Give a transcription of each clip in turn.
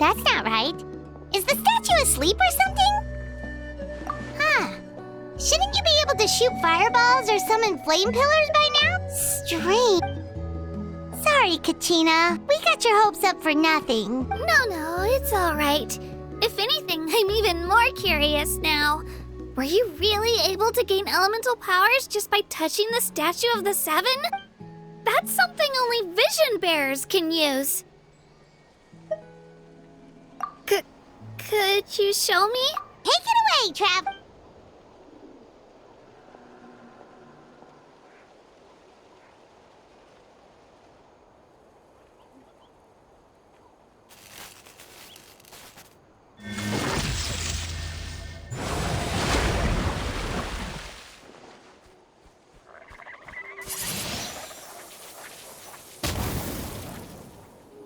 That's not right. Is the statue asleep or something? Huh. Shouldn't you be able to shoot fireballs or summon flame pillars by now? Strange. Sorry, Katina. We got your hopes up for nothing. No, it's all right. If anything, I'm even more curious now. Were you really able to gain elemental powers just by touching the statue of the Seven? That's something only vision bearers can use. Could you show me? Take it away, Trav.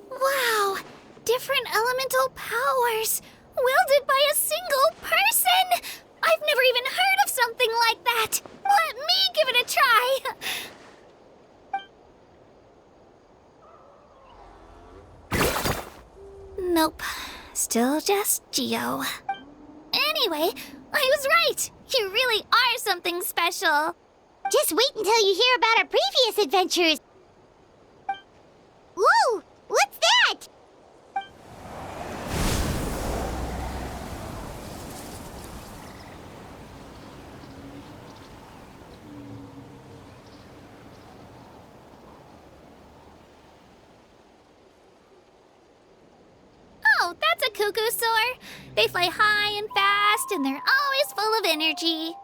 Wow! Different elemental powers, wielded by a single person! I've never even heard of something like that! Let me give it a try! Nope. Still just Geo. Anyway, I was right! You really are something special! Just wait until you hear about our previous adventures. Whoa! What's that? Oh, that's a cuckoo soar. They fly high and fast, and they're always full of energy.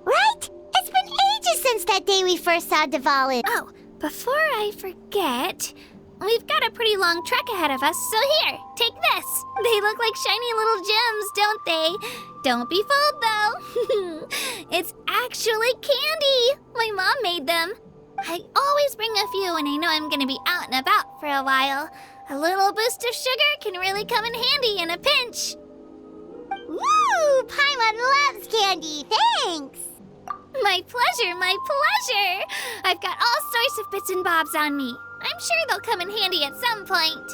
Right? It's been ages since that day we first saw Dvalin. Oh, before I forget, we've got a pretty long trek ahead of us, so here, take this. They look like shiny little gems, don't they? Don't be fooled, though. It's actually candy. My mom made them. I always bring a few when I know I'm going to be out and about for a while. A little boost of sugar can really come in handy in a pinch. Woo! Paimon loves candy. Thanks. My pleasure, my pleasure! I've got all sorts of bits and bobs on me. I'm sure they'll come in handy at some point.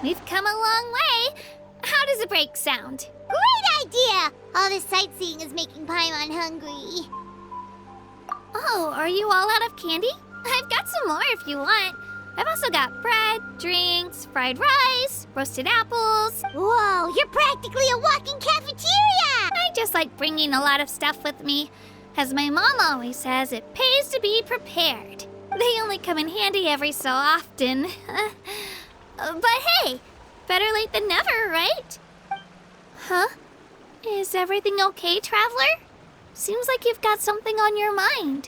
We've come a long way. How does a break sound? Great idea! All this sightseeing is making Paimon hungry. Oh, are you all out of candy? I've got some more if you want. I've also got bread, drinks, fried rice, roasted apples. Whoa, you're practically a walking cafeteria! I just like bringing a lot of stuff with me. As my mom always says, it pays to be prepared. They only come in handy every so often. But hey, better late than never, right? Huh? Is everything okay, Traveler? Seems like you've got something on your mind.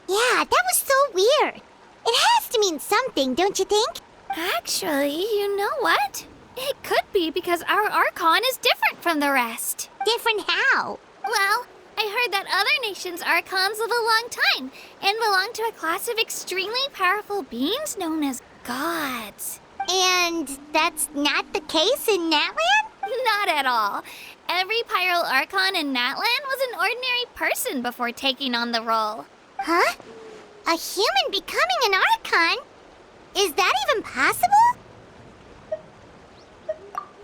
Yeah, that was so weird. It has to mean something, don't you think? Actually, you know what? It could be because our Archon is different from the rest. Different how? Well, I heard that other nations' Archons live a long time and belong to a class of extremely powerful beings known as gods. And that's not the case in Natlan? Not at all. Every Pyro Archon in Natlan was an ordinary person before taking on the role. Huh? A human becoming an Archon? Is that even possible?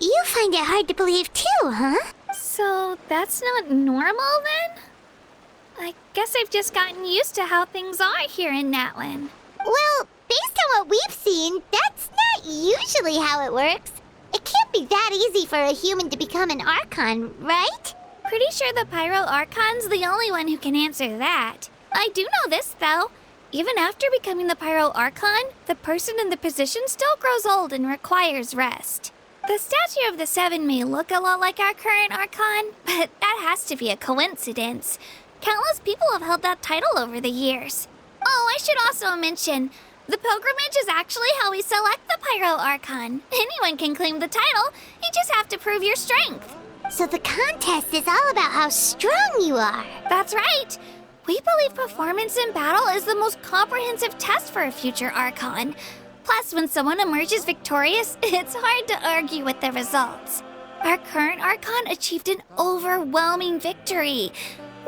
You find it hard to believe too, huh? So that's not normal then? I guess I've just gotten used to how things are here in Natlan. Well, based on what we've seen, that's not usually how it works. It can't be that easy for a human to become an Archon, right? Pretty sure the Pyro Archon's the only one who can answer that. I do know this, though. Even after becoming the Pyro Archon, the person in the position still grows old and requires rest. The statue of the Seven may look a lot like our current Archon, but that has to be a coincidence. Countless people have held that title over the years. Oh, I should also mention, the pilgrimage is actually how we select the Pyro Archon. Anyone can claim the title, you just have to prove your strength. So the contest is all about how strong you are. That's right. We believe performance in battle is the most comprehensive test for a future Archon. Plus, when someone emerges victorious, it's hard to argue with the results. Our current Archon achieved an overwhelming victory.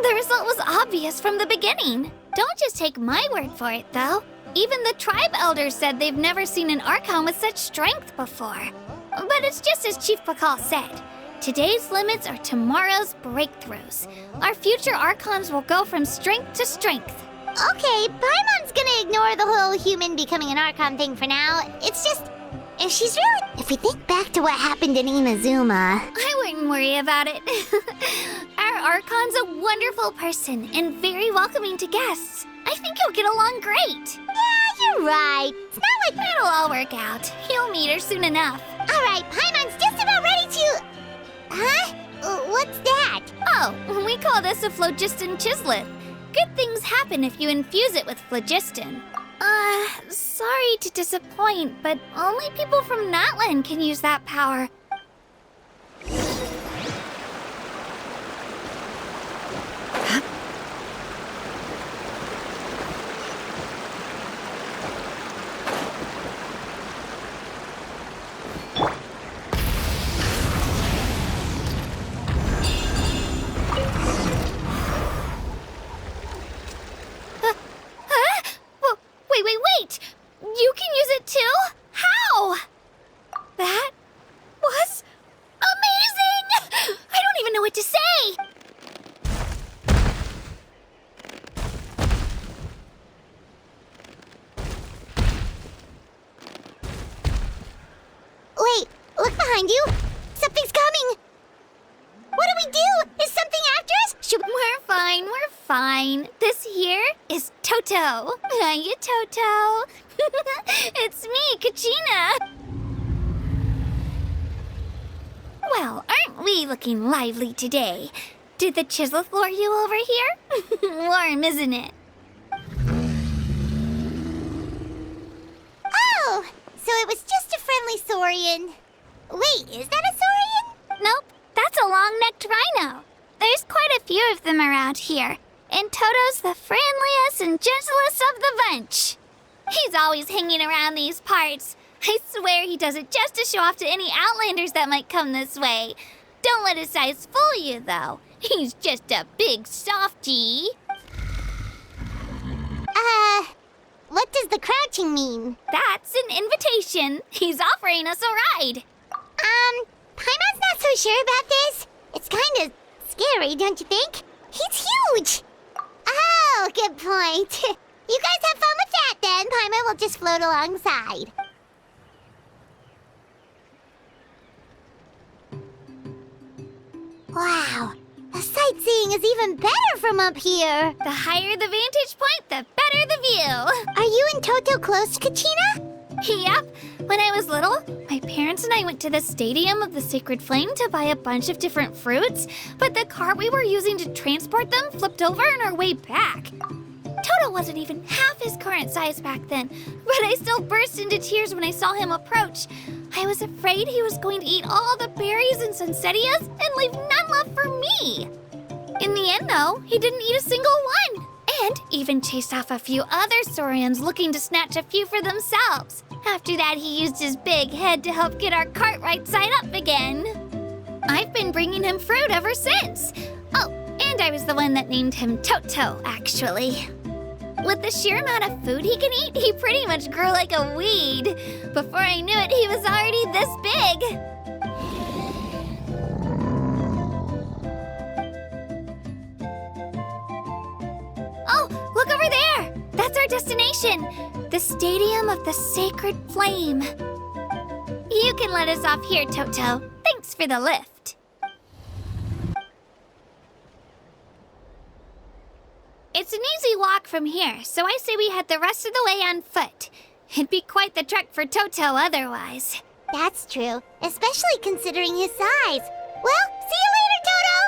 The result was obvious from the beginning. Don't just take my word for it, though. Even the tribe elders said they've never seen an Archon with such strength before. But it's just as Chief Pakal said. Today's limits are tomorrow's breakthroughs. Our future Archons will go from strength to strength. Okay, Paimon's gonna ignore the whole human becoming an Archon thing for now. It's just, if we think back to what happened in Imazuma... I wouldn't worry about it. Our Archon's a wonderful person and very welcoming to guests. I think you'll get along great. Yeah, you're right. It's not like... It'll all work out. You'll meet her soon enough. All right, Paimon's just about ready to... Huh? What's that? Oh, we call this a phlogiston chisleth. Good things happen if you infuse it with phlogiston. Sorry to disappoint, but only people from Natlan can use that power. Wait! You can use it too? How? That was amazing! I don't even know what to say! Wait, look behind you. Something's coming. What do we do? Is something after us? We're fine. This here is Toto. Hiya, Toto. It's me, Kachina. Well, aren't we looking lively today? Did the Chisleth lure you over here? Warm, isn't it? Oh, so it was just a friendly saurian. Wait, is that a saurian? Nope, that's a long-necked rhino. There's quite a few of them around here, and Toto's the friendliest and gentlest of the bunch. He's always hanging around these parts. I swear he does it just to show off to any Outlanders that might come this way. Don't let his size fool you, though. He's just a big softie. What does the crouching mean? That's an invitation. He's offering us a ride. Paimon's not so sure about this. It's kind of scary, don't you think? He's huge. Oh, good point. You guys have fun with that then. Paimon will just float alongside. Wow, the sightseeing is even better from up here. The higher the vantage point, the better the view. Are you and Toto close, Kachina? Yep. When I was little, my parents and I went to the Stadium of the Sacred Flame to buy a bunch of different fruits, but the cart we were using to transport them flipped over on our way back. Toto wasn't even half his current size back then, but I still burst into tears when I saw him approach. I was afraid he was going to eat all the berries and sunsettias and leave none left for me. In the end, though, he didn't eat a single one, and even chased off a few other saurians looking to snatch a few for themselves. After that, he used his big head to help get our cart right side up again. I've been bringing him fruit ever since. Oh, and I was the one that named him Toto, actually. With the sheer amount of food he can eat, he pretty much grew like a weed. Before I knew it, he was already this big. Oh, look over there! That's our destination, the Stadium of the Sacred Flame. You can let us off here, Toto. Thanks for the lift. It's an easy walk from here, so I say we head the rest of the way on foot. It'd be quite the trek for Toto otherwise. That's true, especially considering his size. Well, see you later, Toto!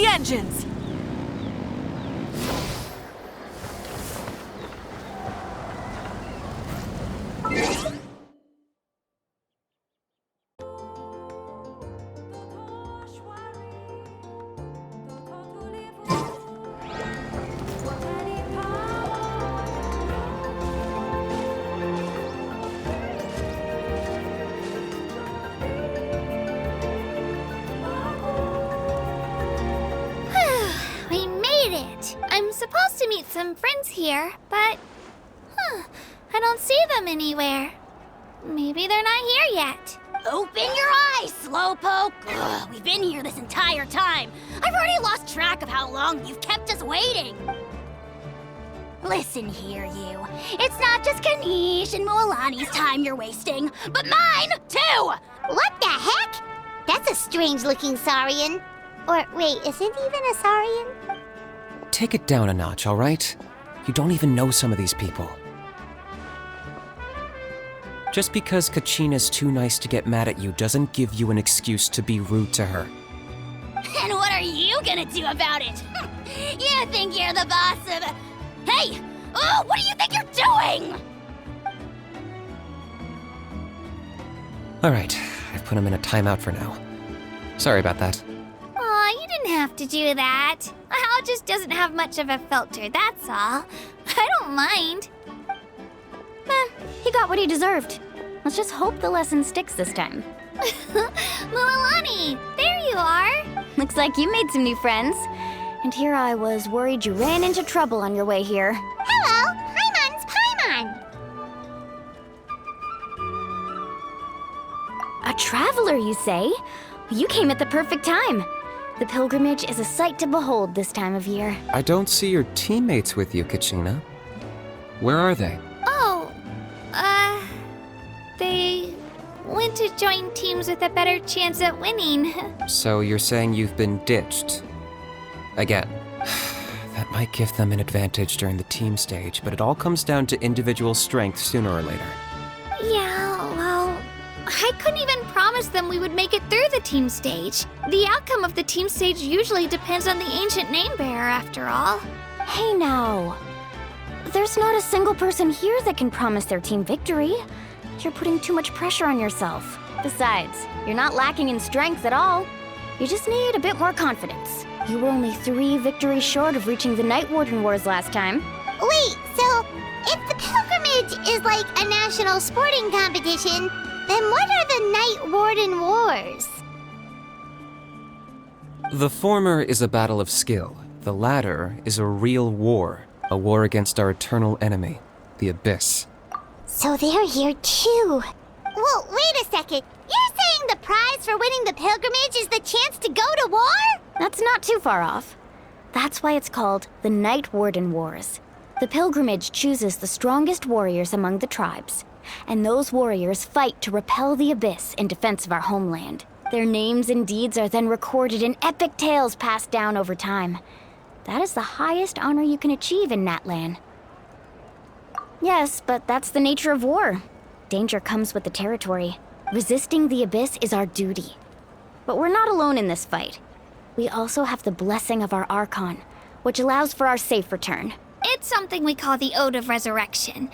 the engines! We made it! I'm supposed to meet some friends here, but... I don't see them anywhere. Maybe they're not here yet. Open your eyes, Slowpoke! Ugh, we've been here this entire time. I've already lost track of how long you've kept us waiting. Listen here, you. It's not just Kanish and Moalani's time you're wasting, but mine, too! What the heck? That's a strange-looking Saurian. Or, wait, is it even a Saurian? Take it down a notch, all right? You don't even know some of these people. Just because Kachina's too nice to get mad at you doesn't give you an excuse to be rude to her. And what are you gonna do about it? You think you're the boss of... Hey! Oh, what do you think you're doing? All right, I've put him in a timeout for now. Sorry about that. Aw, you didn't have to do that. Hal just doesn't have much of a filter, that's all. I don't mind. He got what he deserved. Let's just hope the lesson sticks this time. Mualani, there you are. Looks like you made some new friends. And here I was worried you ran into trouble on your way here. Hello, Paimon's Paimon. A traveler, you say? You came at the perfect time. The pilgrimage is a sight to behold this time of year. I don't see your teammates with you, Kachina. Where are they? Oh, they went to join teams with a better chance at winning. So you're saying you've been ditched? Again. That might give them an advantage during the team stage, but it all comes down to individual strength sooner or later. Yeah, well, I couldn't even promise them we would make it through the team stage. The outcome of the team stage usually depends on the ancient name bearer, after all. Hey now. There's not a single person here that can promise their team victory. You're putting too much pressure on yourself. Besides, you're not lacking in strength at all. You just need a bit more confidence. You were only 3 victories short of reaching the Night Warden Wars last time. Wait, so if the pilgrimage is like a national sporting competition, then what are the Night Warden Wars? The former is a battle of skill. The latter is a real war. A war against our eternal enemy, the Abyss. So they're here too. Well, wait a second. You're saying the prize for winning the pilgrimage is the chance to go to war? That's not too far off. That's why it's called the Night Warden Wars. The pilgrimage chooses the strongest warriors among the tribes, and those warriors fight to repel the Abyss in defense of our homeland. Their names and deeds are then recorded in epic tales passed down over time. That is the highest honor you can achieve in Natlan. Yes, but that's the nature of war. Danger comes with the territory. Resisting the Abyss is our duty. But we're not alone in this fight. We also have the blessing of our Archon, which allows for our safe return. It's something we call the Ode of Resurrection,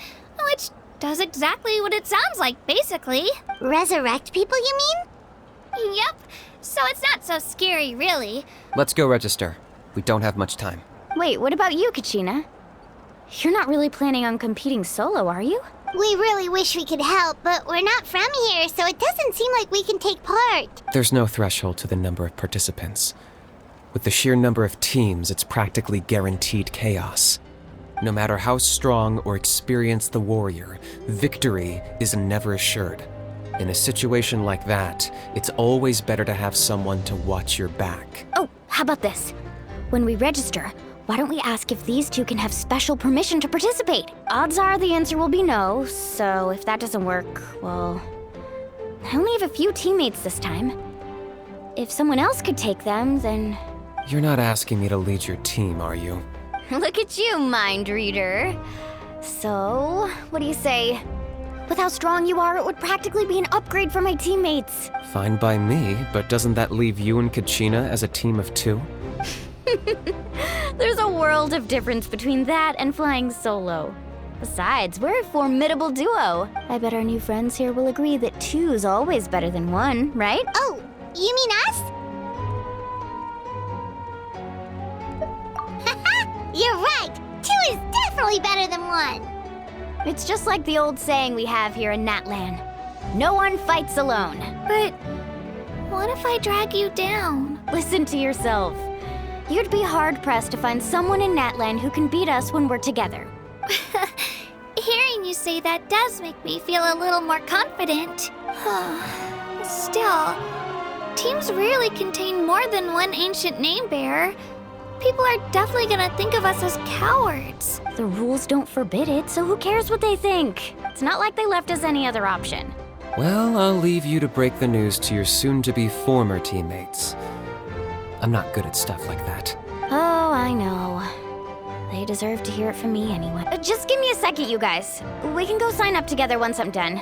which does exactly what it sounds like, basically. Resurrect people, you mean? Yep, so it's not so scary, really. Let's go register. We don't have much time. Wait, what about you, Kachina? You're not really planning on competing solo, are you? We really wish we could help, but we're not from here, so it doesn't seem like we can take part. There's no threshold to the number of participants. With the sheer number of teams, it's practically guaranteed chaos. No matter how strong or experienced the warrior, victory is never assured. In a situation like that, it's always better to have someone to watch your back. Oh, how about this? When we register, why don't we ask if these two can have special permission to participate? Odds are the answer will be no, so if that doesn't work, well... I only have a few teammates this time. If someone else could take them, then... You're not asking me to lead your team, are you? Look at you, mind reader. So, what do you say? With how strong you are, it would practically be an upgrade for my teammates. Fine by me, but doesn't that leave you and Kachina as a team of 2? There's a world of difference between that and flying solo. Besides, we're a formidable duo. I bet our new friends here will agree that two's always better than one, right? Oh, you mean us? You're right! 2 is definitely better than 1! It's just like the old saying we have here in Natlan. No one fights alone. But what if I drag you down? Listen to yourself. You'd be hard-pressed to find someone in Natlan who can beat us when we're together. Hearing you say that does make me feel a little more confident. Still, teams rarely contain more than one ancient name bearer. People are definitely gonna think of us as cowards. The rules don't forbid it, so who cares what they think? It's not like they left us any other option. Well, I'll leave you to break the news to your soon-to-be former teammates. I'm not good at stuff like that. Oh, I know. They deserve to hear it from me anyway. Just give me a second, you guys. We can go sign up together once I'm done.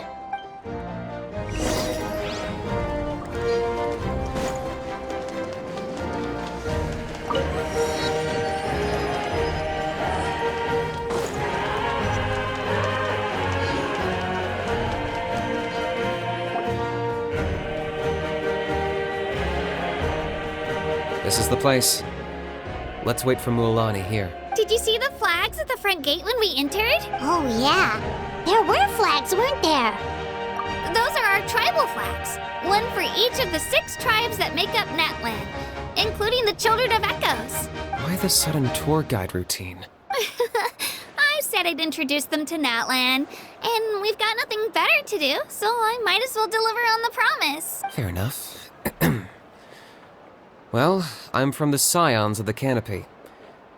This is the place. Let's wait for Mualani here. Did you see the flags at the front gate when we entered? Oh, yeah. There were flags, weren't there? Those are our tribal flags. One for each of the 6 tribes that make up Natlan, including the Children of Echoes. Why the sudden tour guide routine? I said I'd introduce them to Natlan, and we've got nothing better to do, so I might as well deliver on the promise. Fair enough. Well, I'm from the Scions of the Canopy.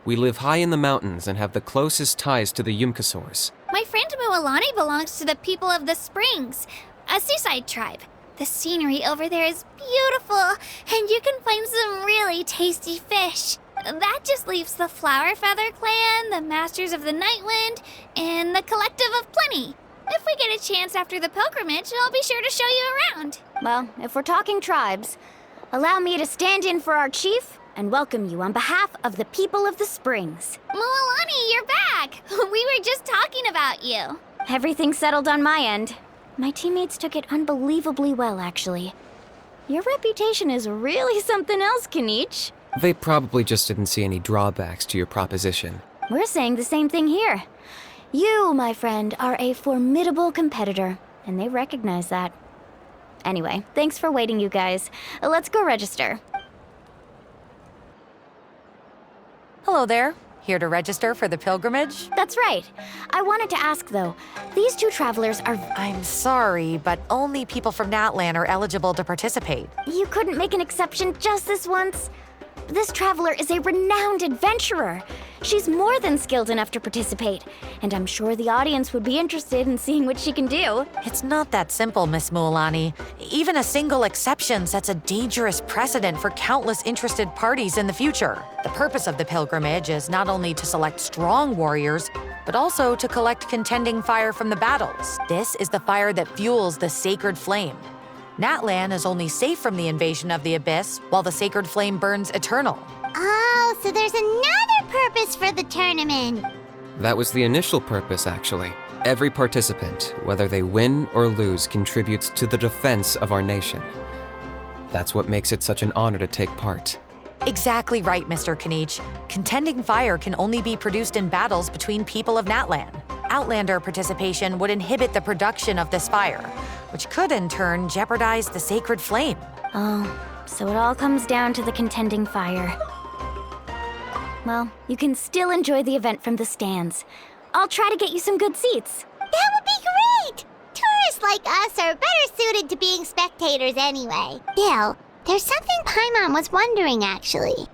We live high in the mountains and have the closest ties to the Yumkasaurs. My friend Mualani belongs to the people of the Springs, a seaside tribe. The scenery over there is beautiful, and you can find some really tasty fish. That just leaves the Flower Feather Clan, the Masters of the Nightwind, and the Collective of Plenty. If we get a chance after the pilgrimage, I'll be sure to show you around. Well, if we're talking tribes, allow me to stand in for our chief and welcome you on behalf of the people of the Springs. Mualani, you're back! We were just talking about you. Everything's settled on my end. My teammates took it unbelievably well, actually. Your reputation is really something else, Kanich. They probably just didn't see any drawbacks to your proposition. We're saying the same thing here. You, my friend, are a formidable competitor, and they recognize that. Anyway, thanks for waiting, you guys. Let's go register. Hello there. Here to register for the pilgrimage? That's right. I wanted to ask, though, these 2 travelers are... I'm sorry, but only people from Natlan are eligible to participate. You couldn't make an exception just this once? This traveler is a renowned adventurer. She's more than skilled enough to participate, and I'm sure the audience would be interested in seeing what she can do. It's not that simple, Miss Mualani. Even a single exception sets a dangerous precedent for countless interested parties in the future. The purpose of the pilgrimage is not only to select strong warriors, but also to collect contending fire from the battles. This is the fire that fuels the sacred flame. Natlan is only safe from the invasion of the Abyss, while the sacred flame burns eternal. Oh, so there's another purpose for the tournament. That was the initial purpose, actually. Every participant, whether they win or lose, contributes to the defense of our nation. That's what makes it such an honor to take part. Exactly right, Mr. Kanich. Contending fire can only be produced in battles between people of Natlan. Outlander participation would inhibit the production of this fire, which could in turn jeopardize the sacred flame. Oh, so it all comes down to the contending fire. Well, you can still enjoy the event from the stands. I'll try to get you some good seats. That would be great! Tourists like us are better suited to being spectators anyway. Bill, there's something Paimon was wondering, actually.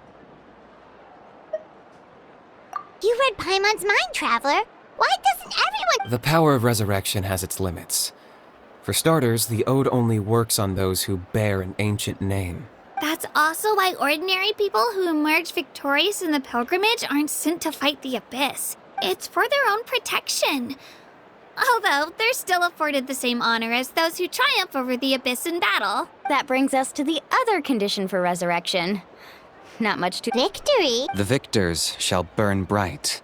You read Paimon's mind, Traveler. Why doesn't everyone... The power of resurrection has its limits. For starters, the ode only works on those who bear an ancient name. That's also why ordinary people who emerge victorious in the pilgrimage aren't sent to fight the Abyss. It's for their own protection. Although, they're still afforded the same honor as those who triumph over the Abyss in battle. That brings us to the other condition for resurrection. Not much to. Victory? The victors shall burn bright,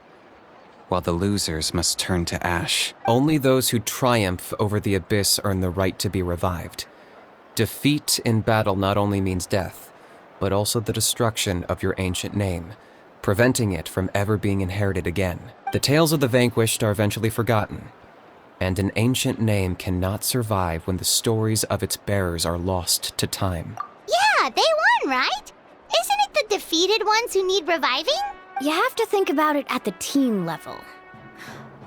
while the losers must turn to ash. Only those who triumph over the abyss earn the right to be revived. Defeat in battle not only means death, but also the destruction of your ancient name, preventing it from ever being inherited again. The tales of the vanquished are eventually forgotten, and an ancient name cannot survive when the stories of its bearers are lost to time. Yeah, they won, right? Isn't it the defeated ones who need reviving? You have to think about it at the team level.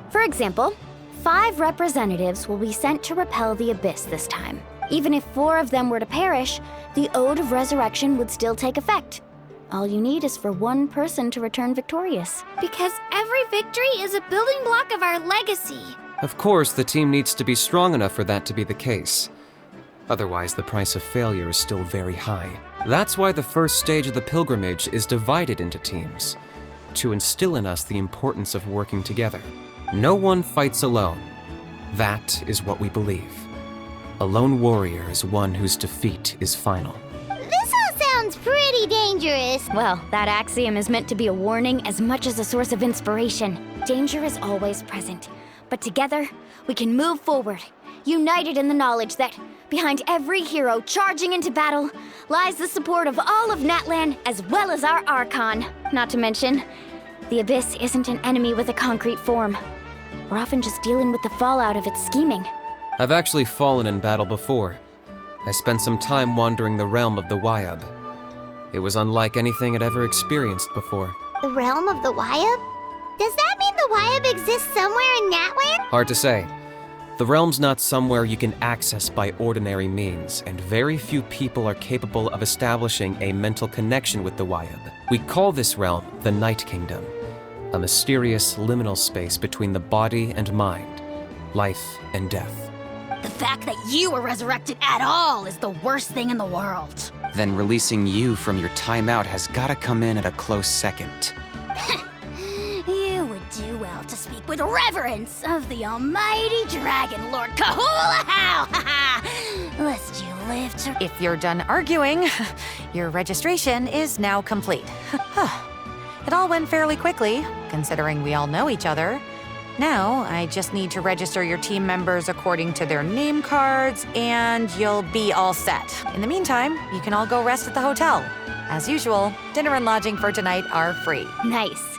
For example, 5 representatives will be sent to repel the abyss this time. Even if 4 of them were to perish, the Ode of Resurrection would still take effect. All you need is for 1 person to return victorious. Because every victory is a building block of our legacy. Of course, the team needs to be strong enough for that to be the case. Otherwise, the price of failure is still very high. That's why the first stage of the pilgrimage is divided into teams, to instill in us the importance of working together. No one fights alone. That is what we believe. A lone warrior is one whose defeat is final. This all sounds pretty dangerous. Well, that axiom is meant to be a warning as much as a source of inspiration. Danger is always present, but together, we can move forward, united in the knowledge that behind every hero charging into battle lies the support of all of Natlan as well as our Archon. Not to mention, the Abyss isn't an enemy with a concrete form. We're often just dealing with the fallout of its scheming. I've actually fallen in battle before. I spent some time wandering the realm of the Wyab. It was unlike anything I'd ever experienced before. The realm of the Wyab? Does that mean the Wyab exists somewhere in Natlan? Hard to say. The realm's not somewhere you can access by ordinary means, and very few people are capable of establishing a mental connection with the Wyab. We call this realm the Night Kingdom, a mysterious liminal space between the body and mind, life and death. The fact that you were resurrected at all is the worst thing in the world. Then releasing you from your timeout has gotta come in at a close second. You would do well to speak with reverence of the almighty Dragon Lord Kahula-How! Lest you live to... If you're done arguing, your registration is now complete. It all went fairly quickly, considering we all know each other. Now, I just need to register your team members according to their name cards, and you'll be all set. In the meantime, you can all go rest at the hotel. As usual, dinner and lodging for tonight are free. Nice.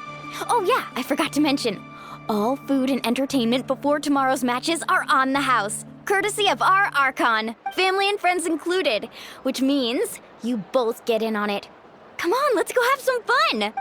Oh yeah, I forgot to mention. All food and entertainment before tomorrow's matches are on the house, courtesy of our Archon, family and friends included, which means you both get in on it. Come on, let's go have some fun!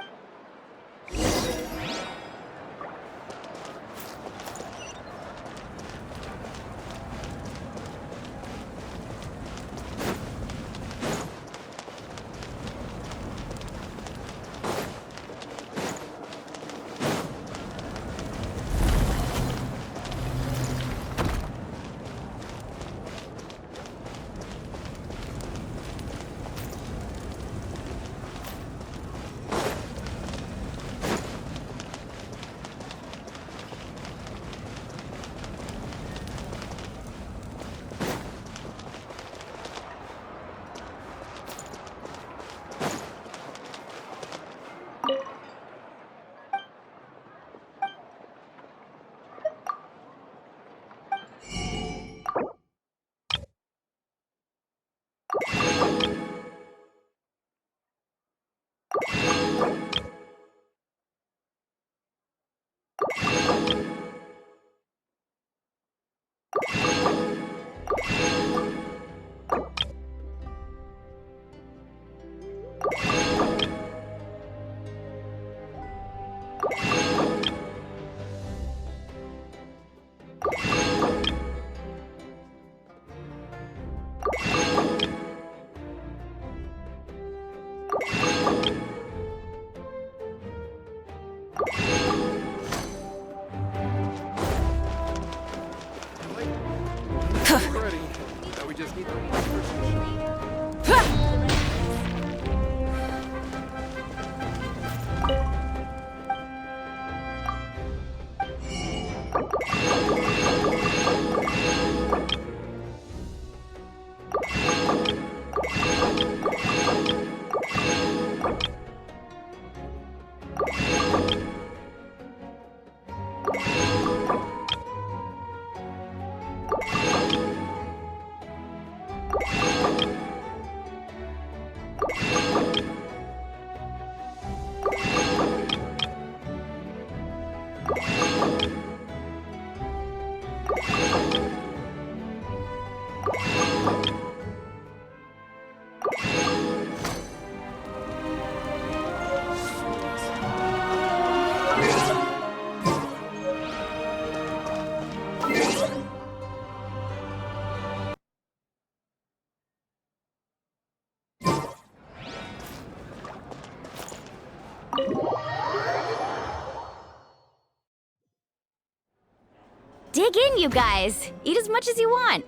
Dig in, you guys. Eat as much as you want.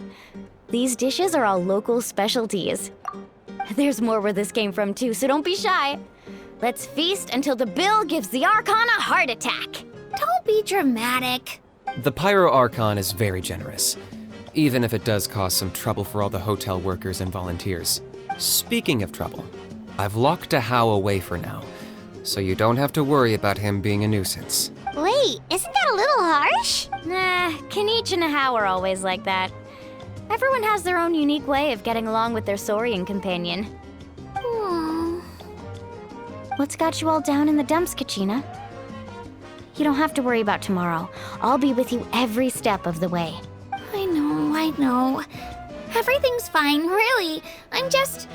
These dishes are all local specialties. There's more where this came from too, so don't be shy. Let's feast until the bill gives the Archon a heart attack. Don't be dramatic. The Pyro Archon is very generous, even if it does cause some trouble for all the hotel workers and volunteers. Speaking of trouble, I've locked a How away for now, so you don't have to worry about him being a nuisance. Wait, isn't that a little harsh? Nah, Kenichi and How are always like that. Everyone has their own unique way of getting along with their Saurian companion. What's got you all down in the dumps, Kachina? You don't have to worry about tomorrow. I'll be with you every step of the way. I know. Everything's fine, really. I'm just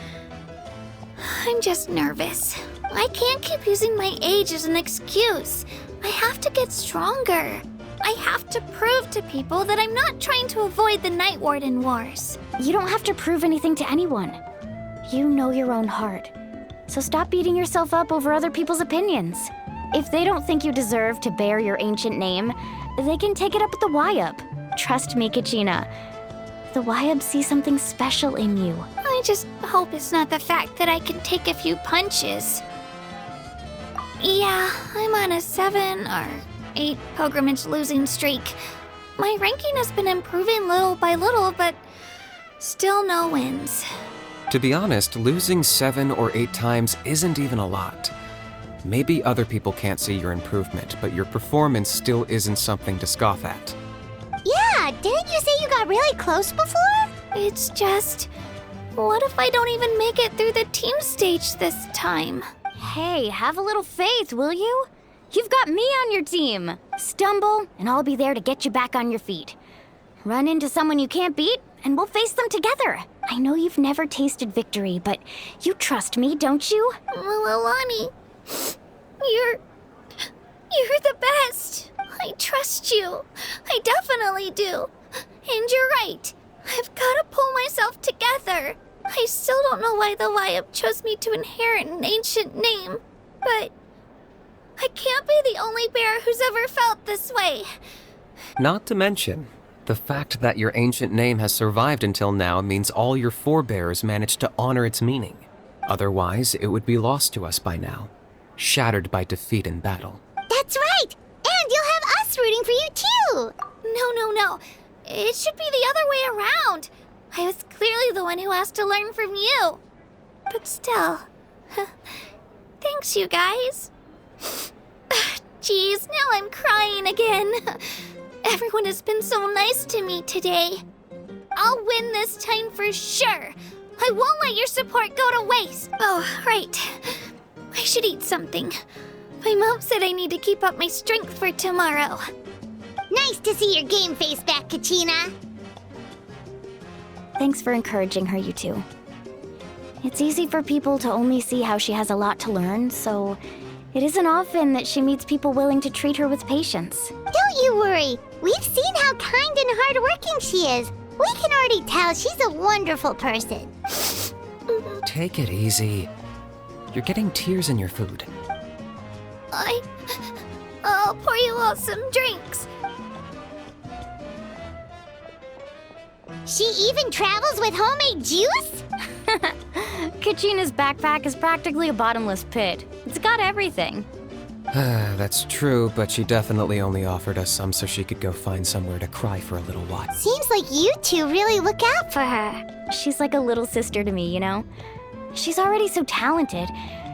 nervous. I can't keep using my age as an excuse. I have to get stronger. I have to prove to people that I'm not trying to avoid the Night Warden Wars. You don't have to prove anything to anyone. You know your own heart. So stop beating yourself up over other people's opinions. If they don't think you deserve to bear your ancient name, they can take it up with the Wyup. Trust me, Kachina. The Wyup see something special in you. I just hope it's not the fact that I can take a few punches. Yeah, I'm on a 7 or 8 pilgrimage losing streak. My ranking has been improving little by little, but still no wins. To be honest, losing 7 or 8 times isn't even a lot. Maybe other people can't see your improvement, but your performance still isn't something to scoff at. Yeah, didn't you say you got really close before? It's just, what if I don't even make it through the team stage this time? Hey, have a little faith, will you? You've got me on your team. Stumble, and I'll be there to get you back on your feet. Run into someone you can't beat, and we'll face them together. I know you've never tasted victory, but you trust me, don't you? Alani, you're the best. I trust you. I definitely do. And you're right. I've got to pull myself together. I still don't know why the Wyup chose me to inherit an ancient name, but I can't be the only bear who's ever felt this way. Not to mention, the fact that your ancient name has survived until now means all your forebears managed to honor its meaning. Otherwise, it would be lost to us by now, shattered by defeat in battle. That's right! And you'll have us rooting for you too! No. It should be the other way around. I was clearly the one who asked to learn from you. But still, thanks you guys. Geez, now I'm crying again. Everyone has been so nice to me today. I'll win this time for sure. I won't let your support go to waste. Oh, right. I should eat something. My mom said I need to keep up my strength for tomorrow. Nice to see your game face back, Kachina. Thanks for encouraging her, you two. It's easy for people to only see how she has a lot to learn, so it isn't often that she meets people willing to treat her with patience. Don't you worry. We've seen how kind and hardworking she is. We can already tell she's a wonderful person. Take it easy. You're getting tears in your food. I'll pour you all some drinks. She even travels with homemade juice? Kachina's backpack is practically a bottomless pit. It's got everything. That's true, but she definitely only offered us some so she could go find somewhere to cry for a little while. Seems like you two really look out for her. She's like a little sister to me, you know? She's already so talented.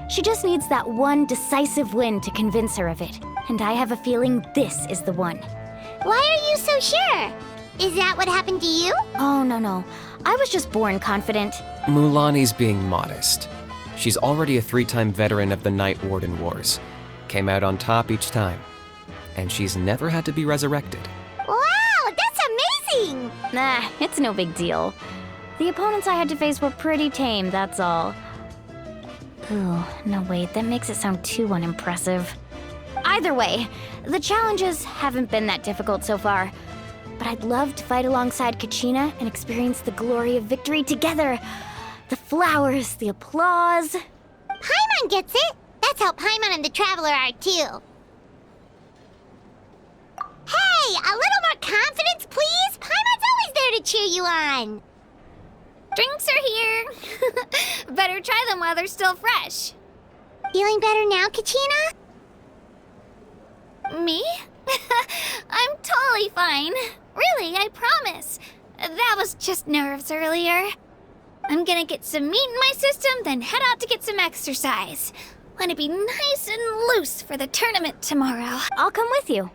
She just needs that one decisive win to convince her of it. And I have a feeling this is the one. Why are you so sure? Is that what happened to you? Oh, no. I was just born confident. Mulani's being modest. She's already a 3-time veteran of the Night Warden Wars. Came out on top each time. And she's never had to be resurrected. Wow, that's Nah, it's no big deal. The opponents I had to face were pretty tame, that's all. Ooh, no wait, that makes it sound too unimpressive. Either way, the challenges haven't been that difficult so far. But I'd love to fight alongside Kachina and experience the glory of victory together. The flowers, the applause. Paimon gets it. That's how Paimon and the Traveler are too. Hey, a little more confidence, please. Paimon's always there to cheer you on. Drinks are here. Better try them while they're still fresh. Feeling better now, Kachina? Me? I'm totally fine. Really, I promise. That was just nerves earlier. I'm gonna get some meat in my system, then head out to get some exercise. Wanna be nice and loose for the tournament tomorrow. I'll come with you.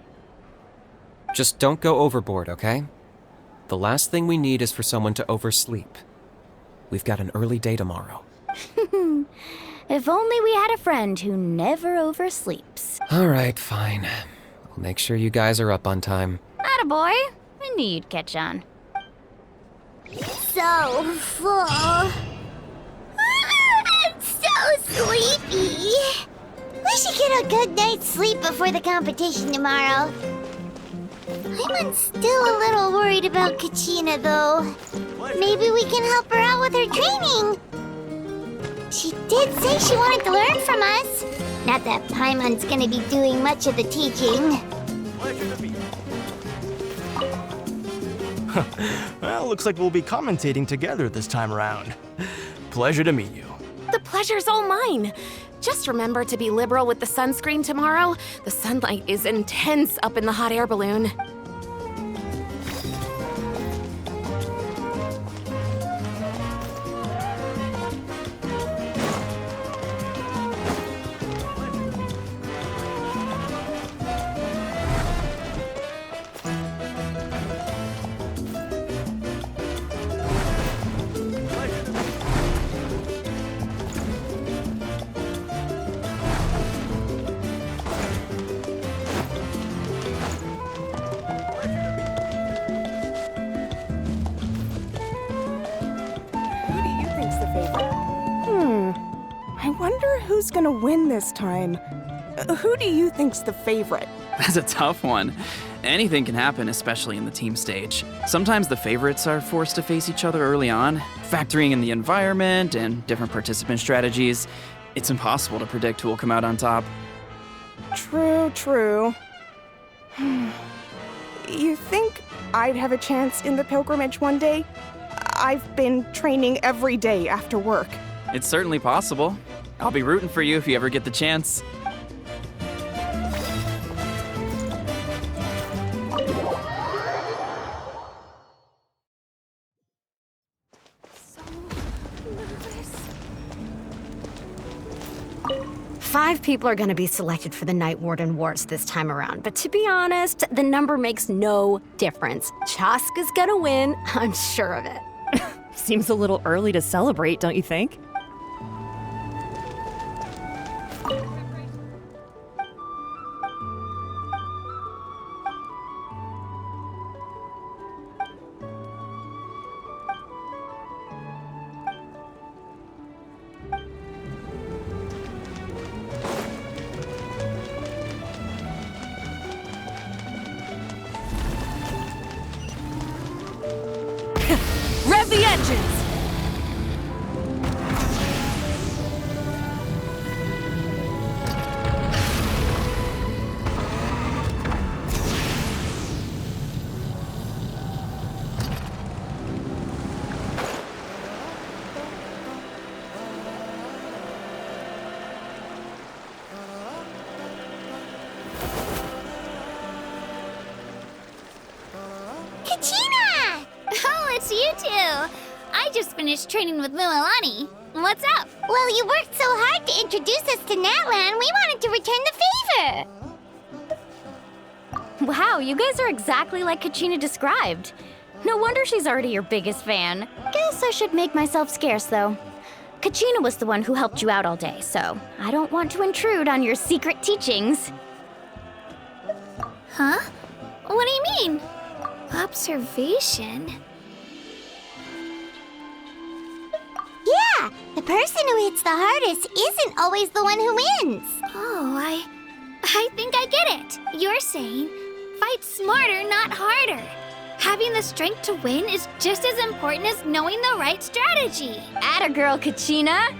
Just don't go overboard, okay? The last thing we need is for someone to oversleep. We've got an early day tomorrow. If only we had a friend who never oversleeps. All right, fine. I'll make sure you guys are up on time. Attaboy. I knew you'd catch on. So full. I'm so sleepy. We should get a good night's sleep before the competition tomorrow. I'm still a little worried about Kachina, though. Maybe we can help her out with her training. She did say she wanted to learn from us. Not that Paimon's gonna be doing much of the teaching. Well, looks like we'll be commentating together this time around. Pleasure to meet you. The pleasure's all mine. Just remember to be liberal with the sunscreen tomorrow. The sunlight is intense up in the hot air balloon. I wonder who's gonna win this time. Who do you think's the favorite? That's a tough one. Anything can happen, especially in the team stage. Sometimes the favorites are forced to face each other early on, factoring in the environment and different participant strategies. It's impossible to predict who will come out on top. True. You think I'd have a chance in the pilgrimage one day? I've been training every day after work. It's certainly possible. I'll be rooting for you if you ever get the chance. Five people are going to be selected for the Night Warden Wars this time around, but to be honest, the number makes no difference. Chaska's gonna win, I'm sure of it. Seems a little early to celebrate, don't you think? Rev the engines! Kachina! Oh, it's you two! I just finished training with Mualani. What's up? Well, you worked so hard to introduce us to Natlan, we wanted to return the favor. Wow, you guys are exactly like Kachina described. No wonder she's already your biggest fan. Guess I should make myself scarce, though. Kachina was the one who helped you out all day, so I don't want to intrude on your secret teachings. Huh? What do you mean? Observation? Yeah, the person who hits the hardest isn't always the one who wins. Oh, I think I get it. You're saying fight smarter, not harder. Having the strength to win is just as important as knowing the right strategy. Atta girl, Kachina!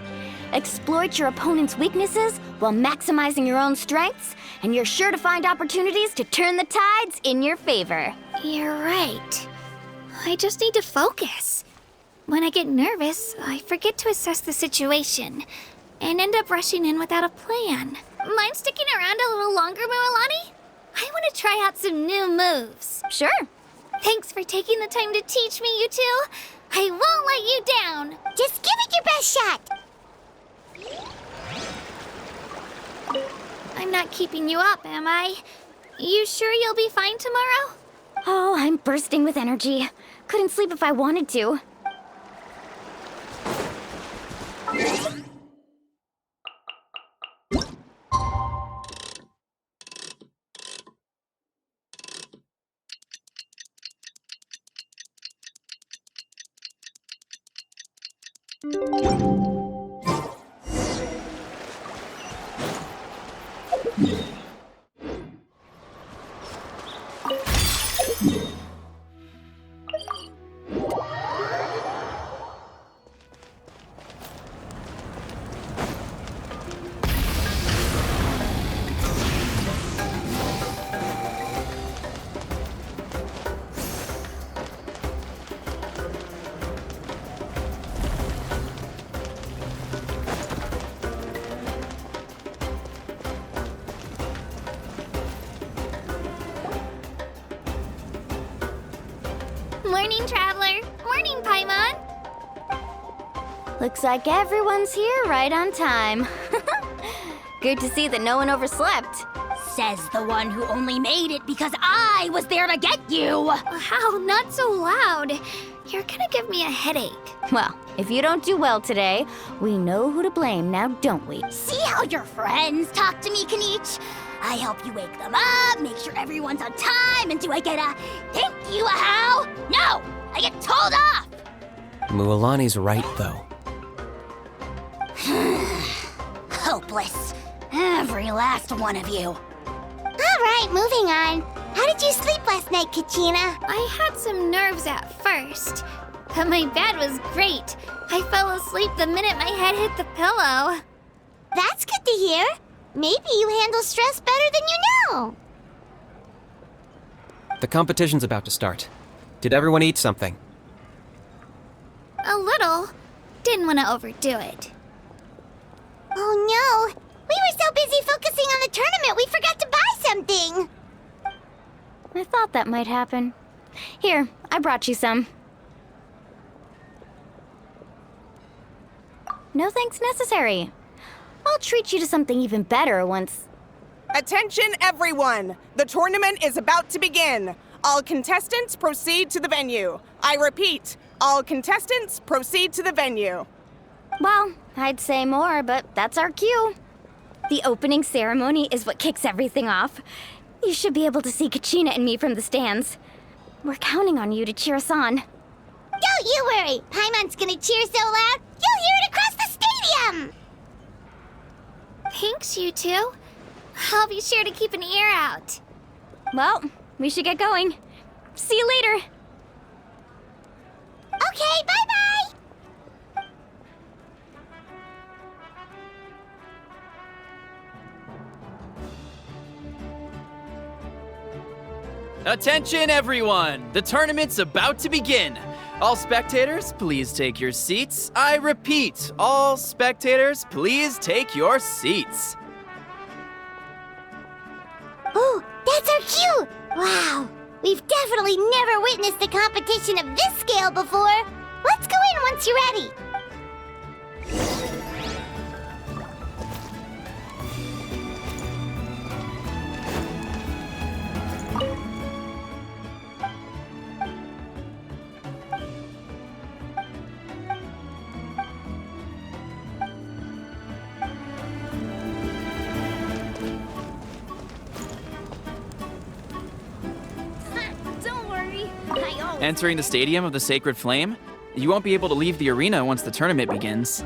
Exploit your opponent's weaknesses while maximizing your own strengths, and you're sure to find opportunities to turn the tides in your favor. You're right. I just need to focus. When I get nervous, I forget to assess the situation and end up rushing in without a plan. Mind sticking around a little longer, Mualani? I want to try out some new moves. Sure. Thanks for taking the time to teach me, you two. I won't let you down. Just give it your best shot. I'm not keeping you up, am I? You sure you'll be fine tomorrow? Oh, I'm bursting with energy. Couldn't sleep if I wanted to. Morning, Traveler. Morning, Paimon. Looks like everyone's here right on time. Good to see that no one overslept. Says the one who only made it because I was there to get you! Wow, not so loud. You're gonna give me a headache. Well, if you don't do well today, we know who to blame now, don't we? See how your friends talk to me, Kanich? I help you wake them up, make sure everyone's on time, and do I get a thank you, a how? No! I get told off! Mualani's right, though. Hopeless. Every last one of you. All right, moving on. How did you sleep last night, Kachina? I had some nerves at first, but my bed was great. I fell asleep the minute my head hit the pillow. That's good to hear. Maybe you handle stress better than you know. The competition's about to start. Did everyone eat something? A little. Didn't want to overdo it. Oh no! We were so busy focusing on the tournament we forgot to buy something! I thought that might happen. Here, I brought you some. No thanks necessary. I'll treat you to something even better once... Attention, everyone! The tournament is about to begin. All contestants proceed to the venue. I repeat, all contestants proceed to the venue. Well, I'd say more, but that's our cue. The opening ceremony is what kicks everything off. You should be able to see Kachina and me from the stands. We're counting on you to cheer us on. Don't you worry! Paimon's gonna cheer so loud, you'll hear it across the stadium! Thanks, you two. I'll be sure to keep an ear out. Well, we should get going. See you later. Okay, bye-bye! Attention, everyone! The tournament's about to begin. All spectators, please take your seats. I repeat, all spectators, please take your seats. Oh, that's our cue! Wow, we've definitely never witnessed a competition of this scale before. Let's go in once you're ready. Don't worry. Entering the Stadium of the Sacred Flame, you won't be able to leave the arena once the tournament begins.